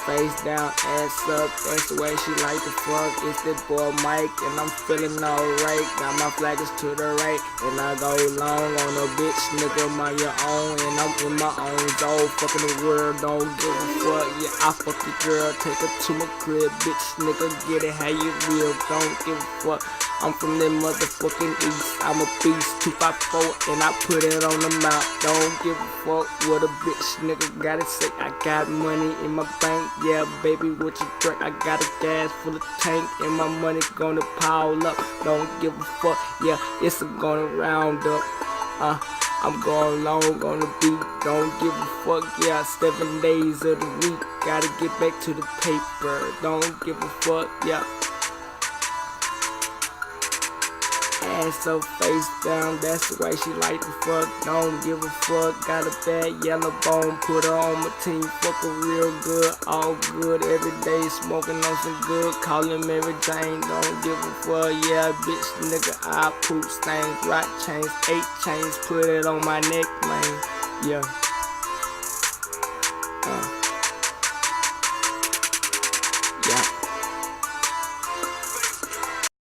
face down, ass up, that's the way she like to fuck. It's that boy Mike, and I'm feeling alright. Got my flaggers to the right, and I go long on a bitch, nigga, mind your own. And I'm in my own zone, fucking the world, don't give a fuck. Yeah, I fuck your girl, take her to my crib, bitch, nigga, get it how you will, don't give a fuck. I'm from the motherfucking east, I'm a beast, 254, and I put it on the mouth. Don't give a fuck what a bitch nigga gotta say. I got money in my bank, yeah, baby, what you drink? I got a gas full of tank, and my money gonna pile up. Don't give a fuck, yeah, it's gonna round up. I'm going long on the beat, don't give a fuck, yeah, 7 days of the week, gotta get back to the paper, don't give a fuck, yeah. Ass up, face down, that's the way she like to fuck, don't give a fuck. Got a bad yellow bone, put her on my team, fuck her real good, all good, every day smoking on some good, call her Mary Jane, don't give a fuck, yeah, bitch nigga, I poop stains, rock chains, 8 chains, put it on my neck, man, yeah.